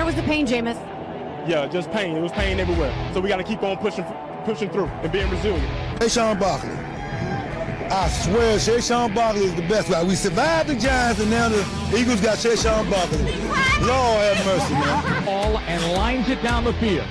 was the pain, Jameis? Yeah, just pain. It was pain everywhere. So we got to keep on pushing through and being resilient. Saquon Barkley. I swear, Saquon Barkley is the best. Right? We survived the Giants, and now the Eagles got Saquon Barkley. Lord have mercy, man. Ball and lines it down the field.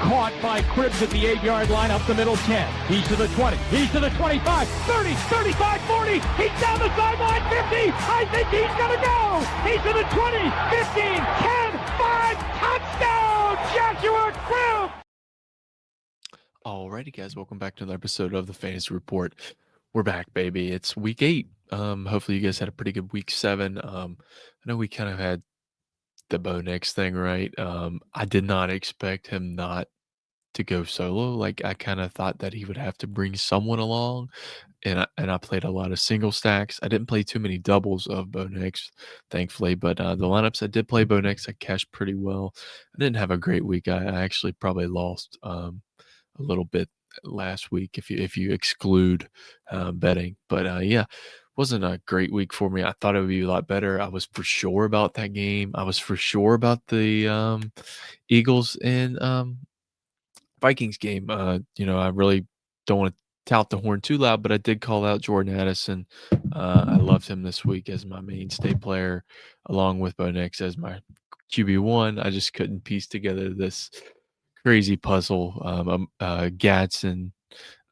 Caught by Cribbs at the 8-yard line, up the middle 10. He's to the 20. He's to the 25, 30, 35, 40. He's down the sideline, 50. I think he's going to go. He's to the 20, 15, 10, 5. Touchdown, Joshua Cribbs. Alrighty, guys, welcome back to another episode of the Fantasy Report. We're back, baby. It's week 8. Hopefully you guys had a pretty good week 7. I know we kind of had the Bo Nix thing, right? I did not expect him not to go solo. Like, I kind of thought that he would have to bring someone along, and I played a lot of single stacks. I didn't play too many doubles of Bo Nix, thankfully, but the lineups I did play Bo Nix, I cashed pretty well. I didn't have a great week. I actually probably lost a little bit last week if you exclude betting, but yeah, wasn't a great week for me. I thought it would be a lot better. I was for sure about that game. I was for sure about the Eagles and Vikings game. I really don't want to tout the horn too loud, but I did call out Jordan Addison. I loved him this week as my mainstay player, along with Bo Nix as my QB1. I just couldn't piece together this crazy puzzle. Gadsden.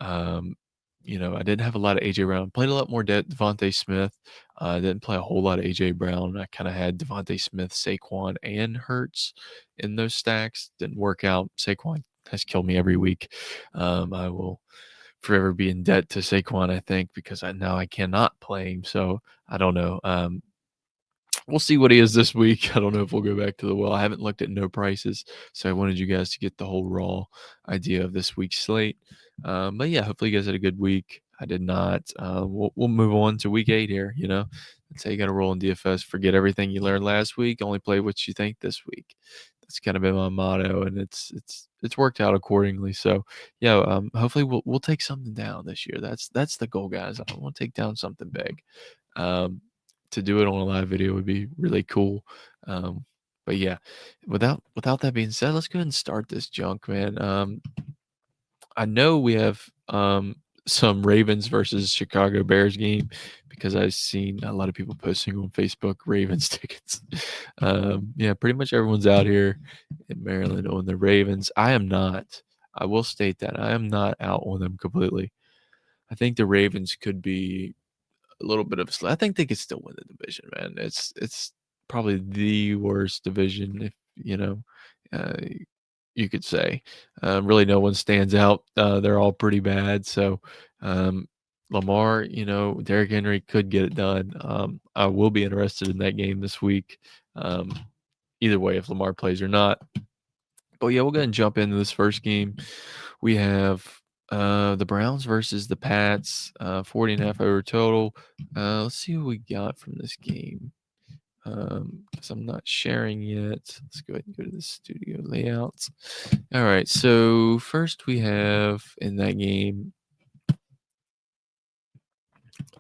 I didn't have a lot of AJ Brown. Played a lot more Devontae Smith. Didn't play a whole lot of AJ Brown. I kind of had Devontae Smith, Saquon, and Hurts in those stacks. Didn't work out. Saquon has killed me every week. I will forever be in debt to Saquon, I think, because now I cannot play him. So I don't know. We'll see what he is this week. I don't know if we'll go back to the well. I haven't looked at no prices, so I wanted you guys to get the whole raw idea of this week's slate. But yeah, hopefully you guys had a good week. I did not. We'll move on to week 8 here. That's how you got to roll in DFS. Forget everything you learned last week. Only play what you think this week. That's kind of been my motto, and it's worked out accordingly. So yeah, hopefully we'll take something down this year. That's the goal, guys. I want to take down something big. To do it on a live video would be really cool. But yeah, without that being said, let's go ahead and start this junk, man. I know we have some Ravens versus Chicago Bears game because I've seen a lot of people posting on Facebook Ravens tickets. Yeah, pretty much everyone's out here in Maryland on the Ravens. I am not. I will state that I am not out on them completely. I think the Ravens could be a little bit of I think they could still win the division, man. It's probably the worst division, if you could say. Really, no one stands out. They're all pretty bad. So Lamar, Derrick Henry could get it done. I will be interested in that game this week. Either way, if Lamar plays or not. But yeah, we'll go ahead and jump into this first game. We have the Browns versus the Pats, 40.5 over total. Let's see what we got from this game. Because I'm not sharing yet. Let's go ahead and go to the studio layouts. All right, so first we have in that game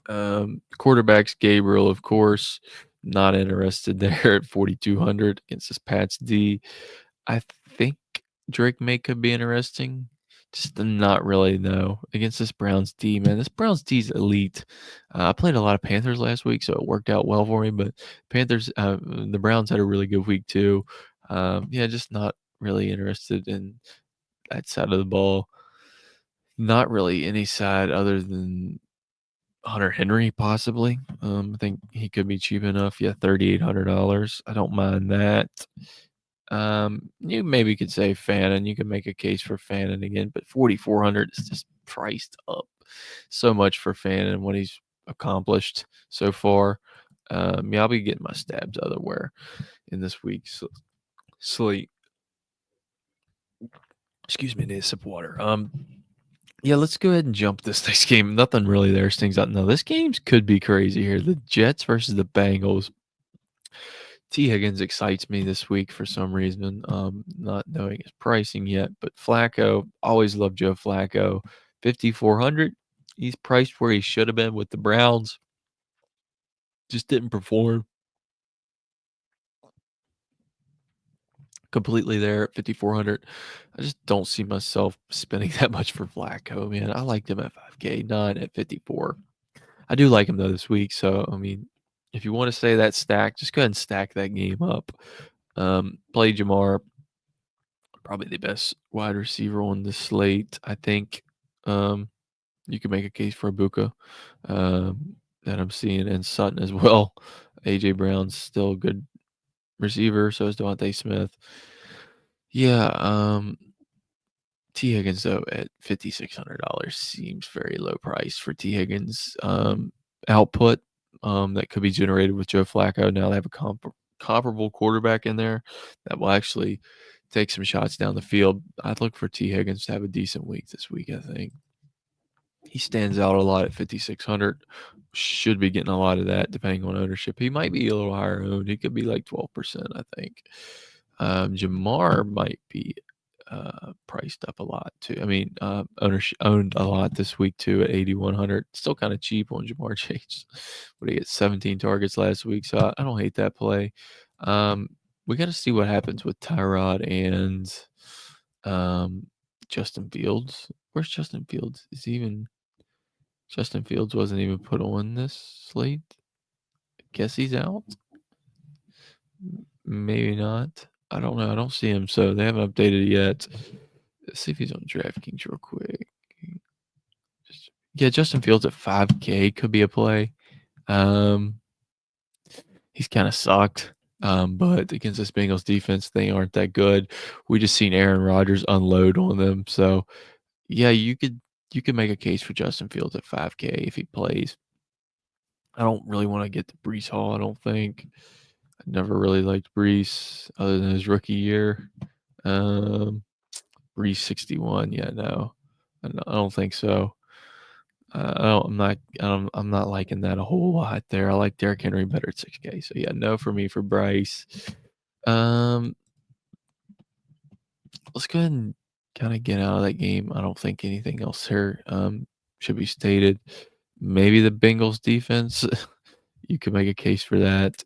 quarterbacks Gabriel, of course, not interested there at 4,200 against this Pats D. I think Drake May could be interesting. Just not really, no. Against this Browns D, man. This Browns D is elite. I played a lot of Panthers last week, so it worked out well for me. But Panthers, the Browns had a really good week too. Yeah, just not really interested in that side of the ball. Not really any side other than Hunter Henry, possibly. I think he could be cheap enough. Yeah, $3,800. I don't mind that. You maybe could say Fannin. You can make a case for Fannin again, but 4,400 is just priced up so much for Fannin and what he's accomplished so far. Yeah, I'll be getting my stabs otherwhere in this week's slate. Excuse me, I need a sip of water. Yeah, let's go ahead and jump this next game. Nothing really there stings out. No, this game could be crazy here. The Jets versus the Bengals. T. Higgins excites me this week for some reason, not knowing his pricing yet. But Flacco, always loved Joe Flacco. 5,400. He's priced where he should have been with the Browns. Just didn't perform. completely there at 5,400. I just don't see myself spending that much for Flacco, man. I liked him at 5K, not at 54. I do like him though this week. So I mean, if you want to say that stack, just go ahead and stack that game up. Play Jamar, probably the best wide receiver on the slate. I think you can make a case for Ibuka that I'm seeing, and Sutton as well. AJ Brown's still a good receiver, so is Devontae Smith. Yeah, T Higgins though at $5,600 seems very low price for T Higgins output that could be generated with Joe Flacco. Now they have a comparable quarterback in there that will actually take some shots down the field. I'd look for T Higgins to have a decent week this week. I think he stands out a lot at 5,600. Should be getting a lot of that depending on ownership. He might be a little higher owned. He could be like 12%, I think. Jamar might be priced up a lot too. I mean, ownership owned a lot this week too at 8,100. Still kind of cheap on Jamar Chase. What did he get? 17 targets last week, so I don't hate that play. We got to see what happens with Tyrod and Justin Fields. Where's Justin Fields? Justin Fields wasn't even put on this slate. Guess he's out. Maybe not. I don't know. I don't see him, so they haven't updated yet. Let's see if he's on DraftKings real quick. Yeah, Justin Fields at 5K could be a play. He's kind of sucked, but against this Bengals defense, they aren't that good. We just seen Aaron Rodgers unload on them, so yeah, you could make a case for Justin Fields at 5K if he plays. I don't really want to get to Breece Hall. I don't think. I never really liked Breece other than his rookie year. Breece 61. Yeah, no, I don't think so. I'm not liking that a whole lot there. I like Derrick Henry better at 6K. So yeah, no for me for Bryce. Let's go ahead and kind of get out of that game. I don't think anything else here should be stated. Maybe the Bengals defense. You could make a case for that.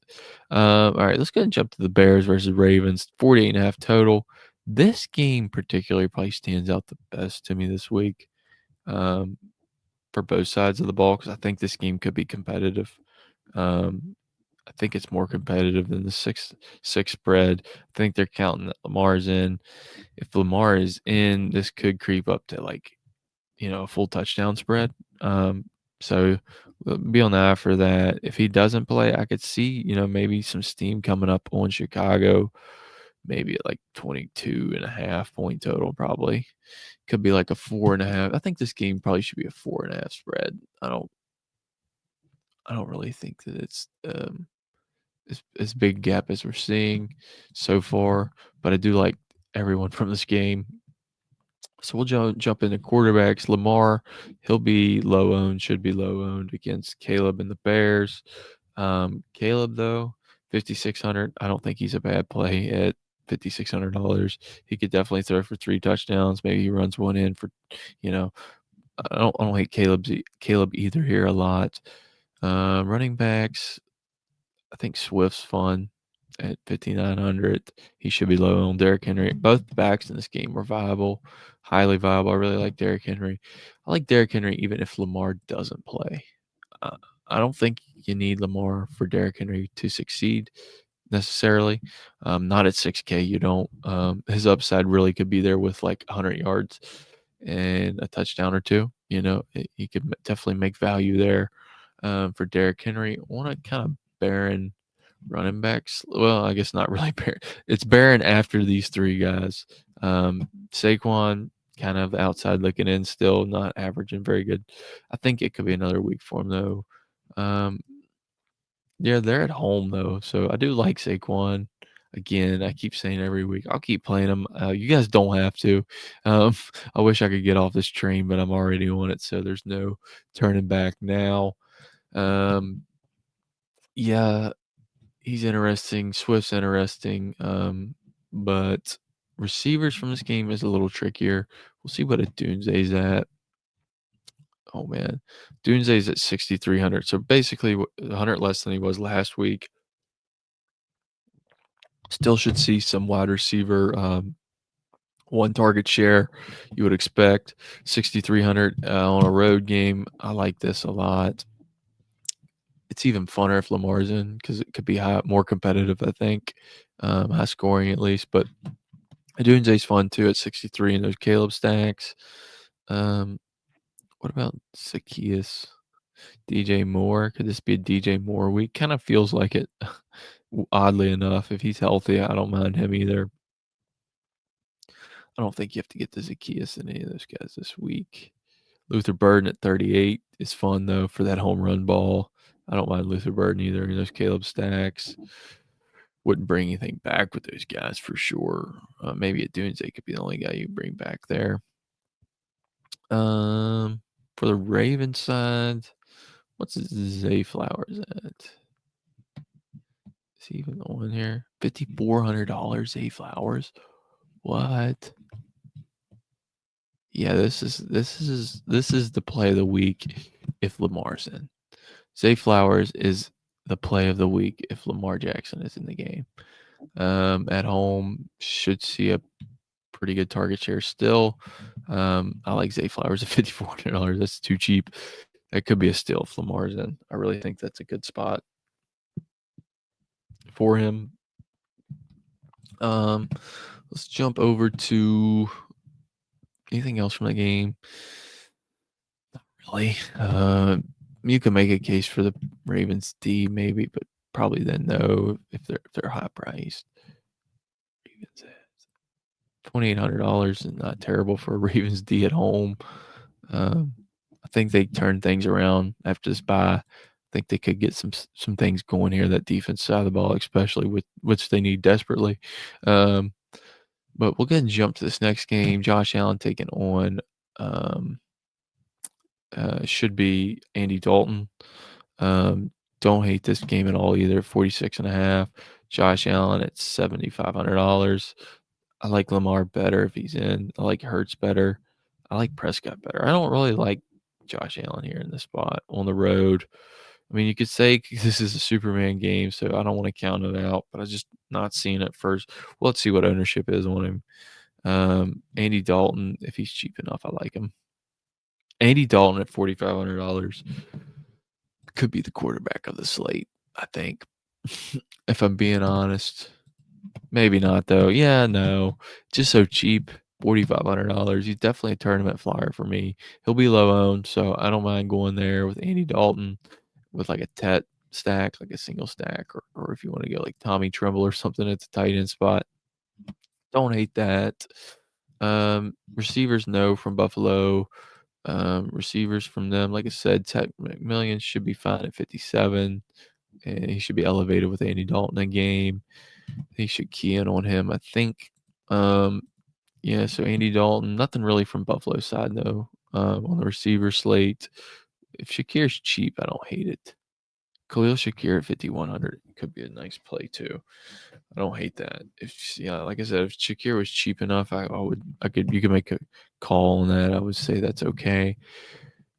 All right, let's go ahead and jump to the Bears versus Ravens. 48.5 total. This game particularly probably stands out the best to me this week for both sides of the ball because I think this game could be competitive. I think it's more competitive than the six spread. I think they're counting that Lamar's in. If Lamar is in, this could creep up to a full touchdown spread. So be on the eye for that. If he doesn't play, I could see, maybe some steam coming up on Chicago, maybe at like 22.5 point total, probably. Could be like a 4.5. I think this game probably should be a 4.5 spread. I don't really think that it's as big gap as we're seeing so far, but I do like everyone from this game. So we'll jump into quarterbacks. Lamar, he'll be low owned, should be low owned against Caleb and the Bears. Caleb, though, 5,600. I don't think he's a bad play at $5,600. He could definitely throw for 3 touchdowns. Maybe he runs one in for, I don't hate Caleb either here a lot. Running backs, I think Swift's fun at 5,900. He should be low on Derrick Henry. Both backs in this game are viable, highly viable. I really like Derrick Henry. I like Derrick Henry even if Lamar doesn't play. I don't think you need Lamar for Derrick Henry to succeed necessarily. Not at 6K, you don't. His upside really could be there with like 100 yards and a touchdown or two. He could definitely make value there for Derrick Henry. Want to kind of barren running backs. Well, I guess not really barren. It's barren after these 3 guys. Saquon kind of outside looking in, still not averaging very good. I think it could be another week for him though. Yeah, they're at home though, so I do like Saquon. Again, I keep saying every week, I'll keep playing him. You guys don't have to. I wish I could get off this train, but I'm already on it, so there's no turning back now. Yeah, he's interesting. Swift's interesting. But receivers from this game is a little trickier. We'll see what a Dunze's at. Oh man, Dunze's at 6,300. So basically 100 less than he was last week. Still should see some wide receiver one target share you would expect. 6,300 on a road game. I like this a lot. It's even funner if Lamar's in because it could be more competitive, I think. High scoring at least. But Adunze's fun too at 63 in those Caleb stacks. What about Zacchaeus? DJ Moore? Could this be a DJ Moore week? Kind of feels like it, oddly enough. If he's healthy, I don't mind him either. I don't think you have to get the Zacchaeus in any of those guys this week. Luther Burden at 38 is fun, though, for that home run ball. I don't mind Luther Burden either in those Caleb stacks. Wouldn't bring anything back with those guys for sure. Maybe at Dunze could be the only guy you bring back there. For the Ravens side, what's Zay Flowers at? Is he even on here? $5,400 Zay Flowers. What? Yeah, this is the play of the week if Lamar's in. Zay Flowers is the play of the week if Lamar Jackson is in the game. At home, should see a pretty good target share still. I like Zay Flowers at $5,400. That's too cheap. That could be a steal if Lamar's in. I really think that's a good spot for him. Let's jump over to anything else from the game. Not really. You can make a case for the Ravens D maybe, but probably then no if they're high priced. Ravens $2,800 is not terrible for a Ravens D at home. I think they turned things around after this bye. I think they could get some things going here. That defense side of the ball, especially with which they need desperately. But we'll go ahead and jump to this next game. Josh Allen taking on should be Andy Dalton. Don't hate this game at all either. 46.5. Josh Allen at $7,500. I like Lamar better if he's in. I like Hurts better. I like Prescott better. I don't really like Josh Allen here in this spot on the road. I mean, you could say this is a Superman game, so I don't want to count it out, but I'm just not seeing it first. Well, let's see what ownership is on him. Andy Dalton, if he's cheap enough, I like him. Andy Dalton at $4,500 could be the quarterback of the slate, I think. If I'm being honest. Maybe not, though. Yeah, no. Just so cheap. $4,500. He's definitely a tournament flyer for me. He'll be low owned, so I don't mind going there with Andy Dalton with like a Tet stack, like a single stack, or if you want to go like Tommy Tremble or something at the tight end spot. Don't hate that. Receivers, no, from Buffalo. Receivers from them, like I said, Ted McMillian should be fine at 57, and he should be elevated with Andy Dalton in game. He should key in on him, I think. Yeah, so Andy Dalton, nothing really from Buffalo's side though. On the receiver slate, if Shakir's cheap, I don't hate it. Khalil Shakir at 5,100 could be a nice play too. I don't hate that. If like I said, if Shakir was cheap enough, you could make a call on that. I would say that's okay.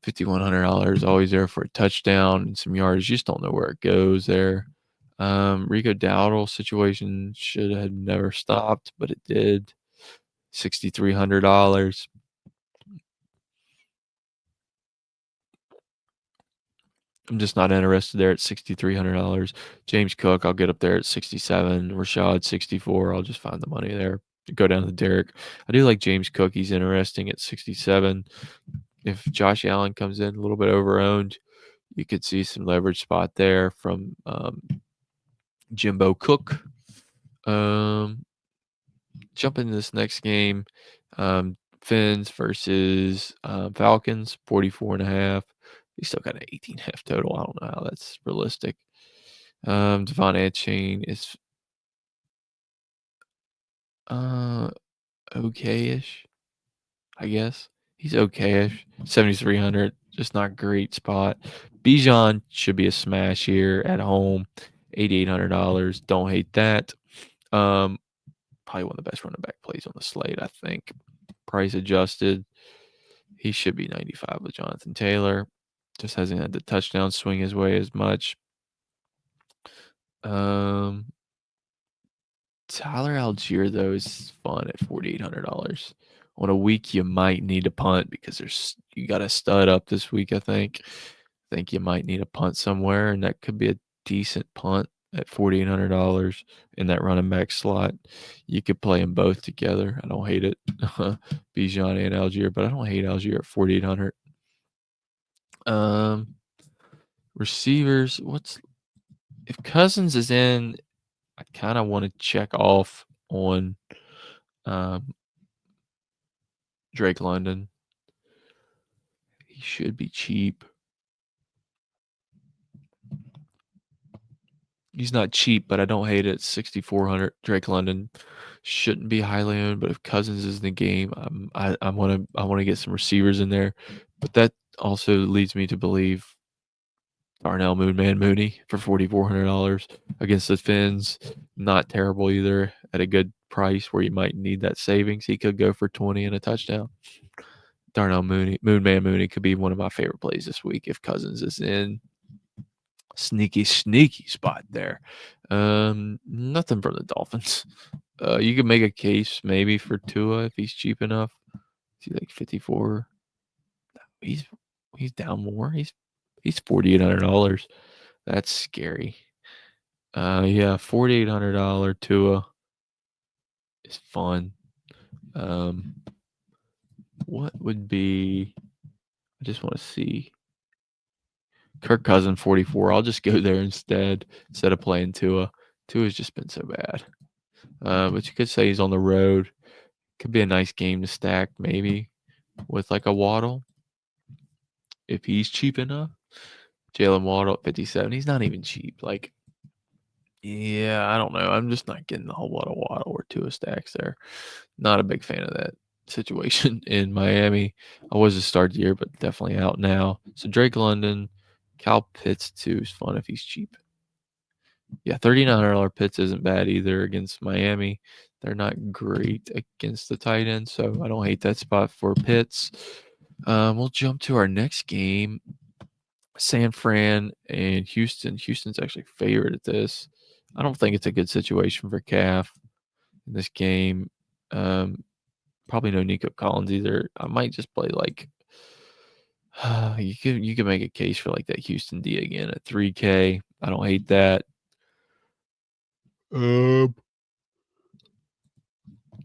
$5,100 always there for a touchdown and some yards. You just don't know where it goes there. Rico Dowdle situation should have never stopped, but it did. $6,300. I'm just not interested there at $6,300. James Cook, I'll get up there at 67. Rashad, 64. I'll just find the money there. Go down to Derek. I do like James Cook. He's interesting at 67. If Josh Allen comes in a little bit overowned, you could see some leverage spot there from Jimbo Cook. Jump into this next game. Fins versus Falcons, 44.5. He still got an 18.5 total. I don't know how that's realistic. Devon Achane is okay-ish, I guess. He's okay-ish. 7,300, just not great spot. Bijan should be a smash here at home. $8,800. Don't hate that. Probably one of the best running back plays on the slate, I think. Price adjusted. He should be 95 with Jonathan Taylor. Just hasn't had the touchdown swing his way as much. Tyler Algier, though, is fun at $4,800. On a week, you might need a punt because you got a stud up this week, I think. I think you might need a punt somewhere, and that could be a decent punt at $4,800 in that running back slot. You could play them both together. I don't hate it. Bijan and Algier, but I don't hate Algier at 4,800. Receivers, if Cousins is in, I kind of want to check off on Drake London. He should be cheap. He's not cheap, but I don't hate it. 6,400. Drake London shouldn't be highly owned, but if Cousins is in the game, I want to get some receivers in there. But that also leads me to believe Darnell Moonman Mooney for $4,400 against the Finns. Not terrible either at a good price where you might need that savings. He could go for 20 and a touchdown. Darnell Moonman Mooney could be one of my favorite plays this week if Cousins is in. Sneaky spot there. Nothing from the Dolphins. You could make a case maybe for Tua if he's cheap enough. Is he like 54? He's down more. He's $4,800. That's scary. Yeah, $4,800 Tua is fun. What would be? I just want to see. Kirk Cousins 44. I'll just go there instead of playing Tua. Tua's just been so bad. But you could say he's on the road. Could be a nice game to stack maybe with like a Waddle if he's cheap enough. Jalen Waddle at 57. He's not even cheap. Like, yeah, I don't know. I'm just not getting a whole lot of Waddle or Tua stacks there. Not a big fan of that situation in Miami. I was to start the year, but definitely out now. So Drake London, Kyle Pitts too is fun if he's cheap. Yeah, $3,900 Pitts isn't bad either against Miami. They're not great against the tight end, so I don't hate that spot for Pitts. We'll jump to our next game. San Fran and Houston. Houston's actually favored at this. I don't think it's a good situation for Calf in this game. Probably no Nico Collins either. I might just play like you could make a case for like that Houston D again at 3K. I don't hate that.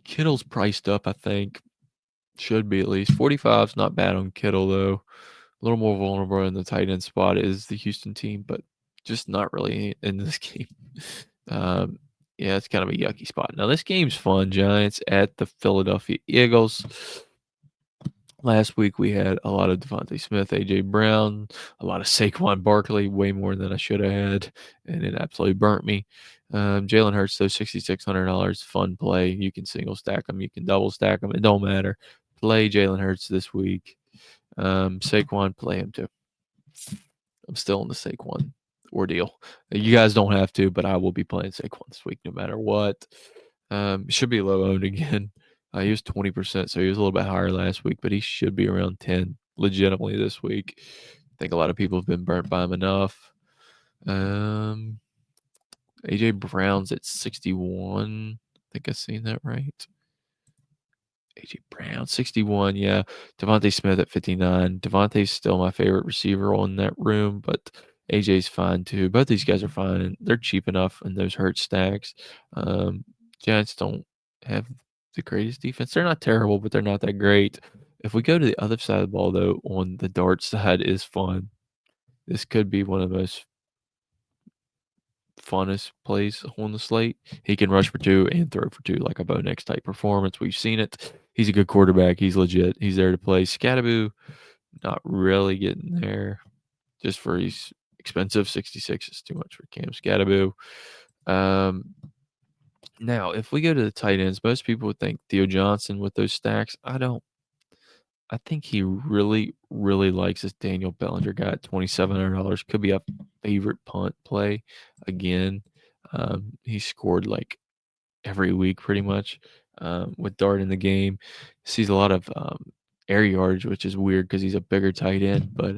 Kittle's priced up, I think. Should be at least. 45 is not bad on Kittle though. A little more vulnerable in the tight end spot is the Houston team, but just not really in this game. Yeah, it's kind of a yucky spot. Now, this game's fun. Giants at the Philadelphia Eagles. Last week, we had a lot of Devontae Smith, A.J. Brown, a lot of Saquon Barkley, way more than I should have had, and it absolutely burnt me. Jalen Hurts, though, $6,600, fun play. You can single stack them. You can double stack them. It don't matter. Play Jalen Hurts this week. Saquon, play him too. I'm still in the Saquon ordeal. You guys don't have to, but I will be playing Saquon this week no matter what. Should be low owned again. He was 20%, so he was a little bit higher last week, but he should be around 10 legitimately this week. I think a lot of people have been burnt by him enough. A.J. Brown's at 61. I think I've seen that right. A.J. Brown, 61, yeah. Devontae Smith at 59. Devontae's still my favorite receiver on that room, but A.J.'s fine too. Both these guys are fine, and they're cheap enough in those hurt stacks. Giants don't have the greatest defense. They're not terrible, but they're not that great. If we go to the other side of the ball, though, on the dart side is fun. This could be one of the most funnest plays on the slate. He can rush for 2 and throw for 2 like a Bo Nix type performance. We've seen it. He's a good quarterback. He's legit. He's there to play. Scatterboo, not really getting there. Just for he's expensive. 66 is too much for Cam Scatterboo. Now, if we go to the tight ends, most people would think Theo Johnson with those stacks. I don't. I think he really, really likes this Daniel Bellinger guy at $2,700. Could be a favorite punt play again. He scored like every week pretty much with Dart in the game. Sees a lot of air yards, which is weird because he's a bigger tight end. But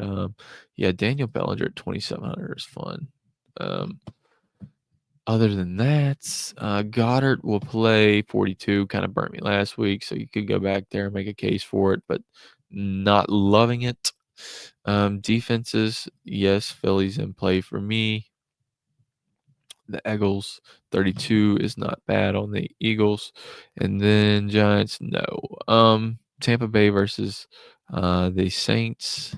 yeah, Daniel Bellinger at $2,700 is fun. Other than that, Goddard will play 42. Kind of burnt me last week, so you could go back there and make a case for it, but not loving it. Defenses, yes, Philly's in play for me. The Eagles, 32 is not bad on the Eagles. And then Giants, no. Tampa Bay versus the Saints.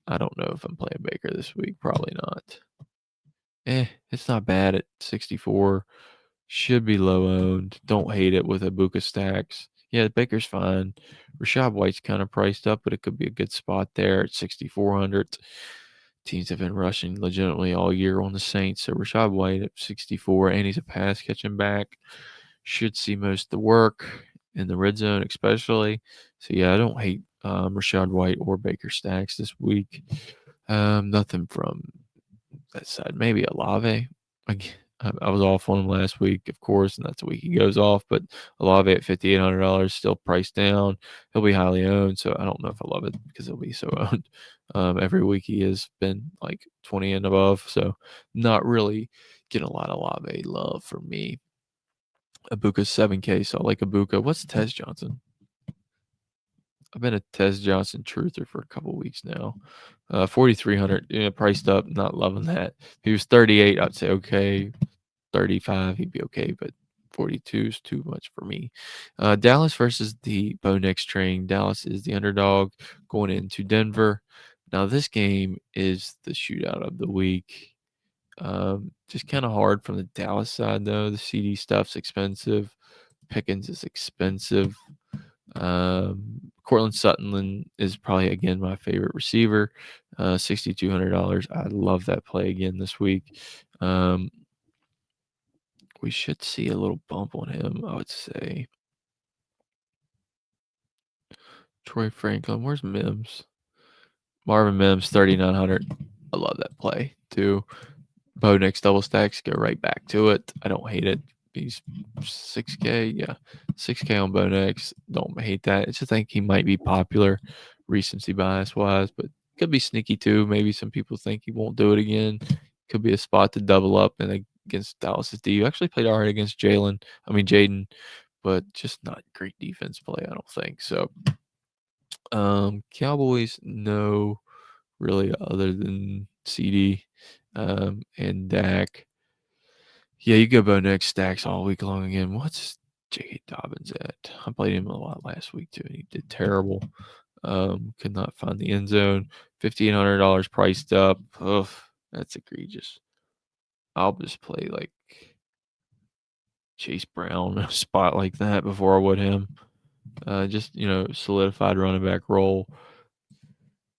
I don't know if I'm playing Baker this week. Probably not. It's not bad at 64. Should be low owned. Don't hate it with Ibuka stacks. Yeah, Baker's fine. Rashad White's kind of priced up, but it could be a good spot there at 6,400. Teams have been rushing legitimately all year on the Saints. So Rashad White at 64, and he's a pass catching back. Should see most of the work in the red zone, especially. So yeah, I don't hate Rashad White or Baker stacks this week. Nothing from that side. Maybe Olave. I was off on him last week, of course, and that's the week he goes off. But Olave at $5,800, still priced down. He'll be highly owned, so I don't know if I love it because he'll be so owned. Every week he has been like 20 and above, so not really getting a lot of Olave love for me. Ibuka's 7K, so I like Ibuka. What's Tez Johnson? I've been a Tez Johnson truther for a couple weeks now. 4,300, priced up. Not loving that. If he was 38, I'd say okay. 35, he'd be okay, but 42 is too much for me. Dallas versus the Bo Nix train. Dallas is the underdog going into Denver. Now this game is the shootout of the week. Just kind of hard from the Dallas side though. The CD stuff's expensive. Pickens is expensive. Cortland Sutton is probably again my favorite receiver. $6,200. I love that play again this week. We should see a little bump on him, I would say. Troy Franklin, where's Mims? Marvin Mims, 3,900. I love that play too. Bo Nix double stacks, go right back to it. I don't hate it. He's 6K, yeah, 6K on Bo Nix. Don't hate that. It's just think he might be popular, recency bias wise, but could be sneaky too. Maybe some people think he won't do it again. Could be a spot to double up and against Dallas's D. You actually played all right against Jaden, but just not great defense play, I don't think. So Cowboys, no, really, other than CD and Dak. Yeah, you go Bo Nix stacks all week long again. What's J.K. Dobbins at? I played him a lot last week too, and he did terrible. Could not find the end zone. $1,500 priced up. Ugh, that's egregious. I'll just play like Chase Brown a spot like that before I would him. Just solidified running back role.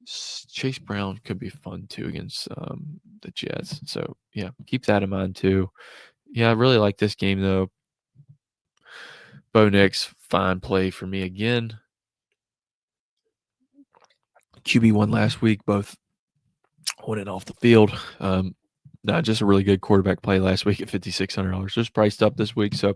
Chase Brown could be fun too against the Jets. So yeah, keep that in mind too. Yeah, I really like this game though. Bo Nix, fine play for me again. QB1 last week, both went off the field. Not just a really good quarterback play last week at $5,600. Just priced up this week, so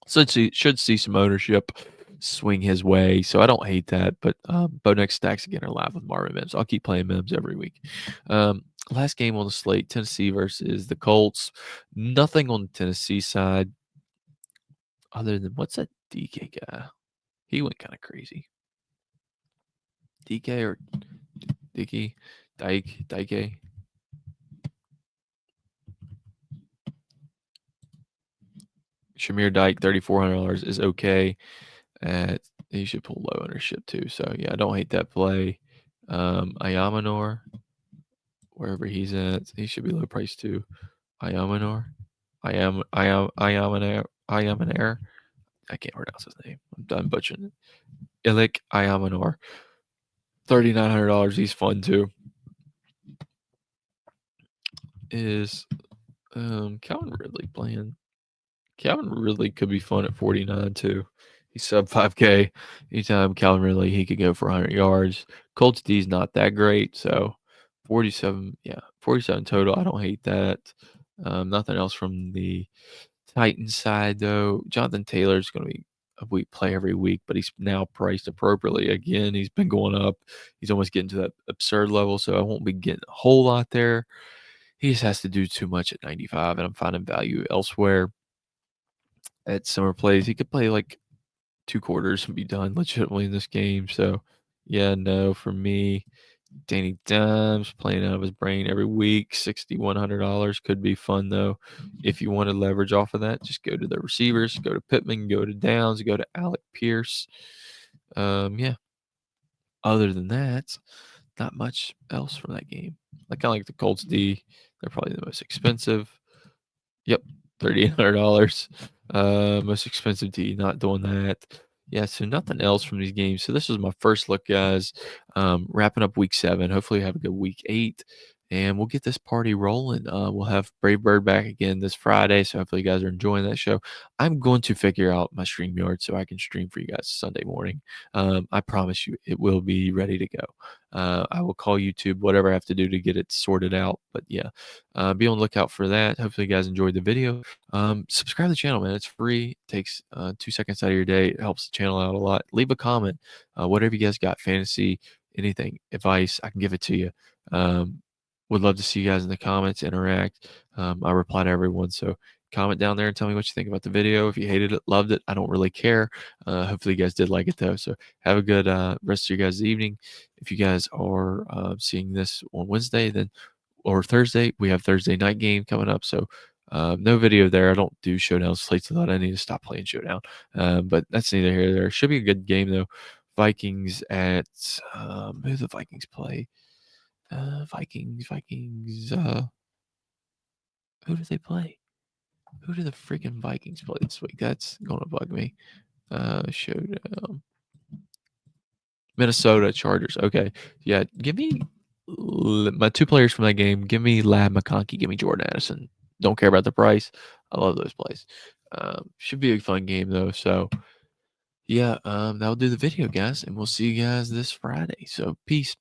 should see some ownership swing his way. So I don't hate that. But Bo Nix stacks again are live with Marvin Mims. I'll keep playing Mims every week. Last game on the slate, Tennessee versus the Colts. Nothing on the Tennessee side other than what's that DK guy? He went kind of crazy. DK or Dicky? Dike? Shamir Dyke, $3,400 is okay. He should pull low ownership too. So yeah, I don't hate that play. Ayamanor, wherever he's at, he should be low price too. Ayamanor. Ayamanair. I can't pronounce his name. I'm done butchering it. Ilik Ayamanor. $3,900. He's fun too. Is Calvin Ridley playing? Calvin Ridley could be fun at 49 too. He's sub 5K. Anytime Calvin Ridley, he could go for 100 yards. Colts D is not that great, so 47 total. I don't hate that. Nothing else from the Titans side though. Jonathan Taylor is going to be a week play every week, but he's now priced appropriately. Again, he's been going up. He's almost getting to that absurd level, so I won't be getting a whole lot there. he just has to do too much at 95, and I'm finding value elsewhere at summer plays. He could play like 2 quarters and be done legitimately in this game. So, yeah, no, for me, Danny Dimes playing out of his brain every week. $6,100 could be fun though. If you want to leverage off of that, just go to the receivers, go to Pittman, go to Downs, go to Alec Pierce. Yeah. Other than that, not much else from that game. Like I like the Colts D. They're probably the most expensive. Yep, $3,800. Most expensive D. Not doing that. Yeah, so nothing else from these games. So this was my first look, guys. Wrapping up week 7. Hopefully, have a good week 8, and we'll get this party rolling. We'll have Brave Bird back again this Friday. So hopefully, you guys are enjoying that show. I'm going to figure out my StreamYard so I can stream for you guys Sunday morning. I promise you, it will be ready to go. I will call YouTube, whatever I have to do to get it sorted out. But yeah, be on the lookout for that. Hopefully, you guys enjoyed the video. Subscribe to the channel, man. It's free. It takes 2 seconds out of your day. It helps the channel out a lot. Leave a comment. Whatever you guys got, fantasy, anything, advice, I can give it to you. Would love to see you guys in the comments, interact. I reply to everyone. So comment down there and tell me what you think about the video. If you hated it, loved it, I don't really care. Hopefully you guys did like it though. So have a good rest of your guys' evening. If you guys are seeing this on Wednesday, then or Thursday, we have Thursday night game coming up. So no video there. I don't do showdown slates a lot. I need to stop playing showdown. But that's neither here nor there. Should be a good game though. Vikings at who the Vikings play? Vikings. Who do they play? Who do the freaking Vikings play this week? That's gonna bug me. Showdown. Minnesota Chargers. Okay, yeah. Give me my 2 players from that game. Give me Lab McConkey. Give me Jordan Addison. Don't care about the price. I love those plays. Should be a fun game though. So yeah, that'll do the video, guys, and we'll see you guys this Friday. So peace.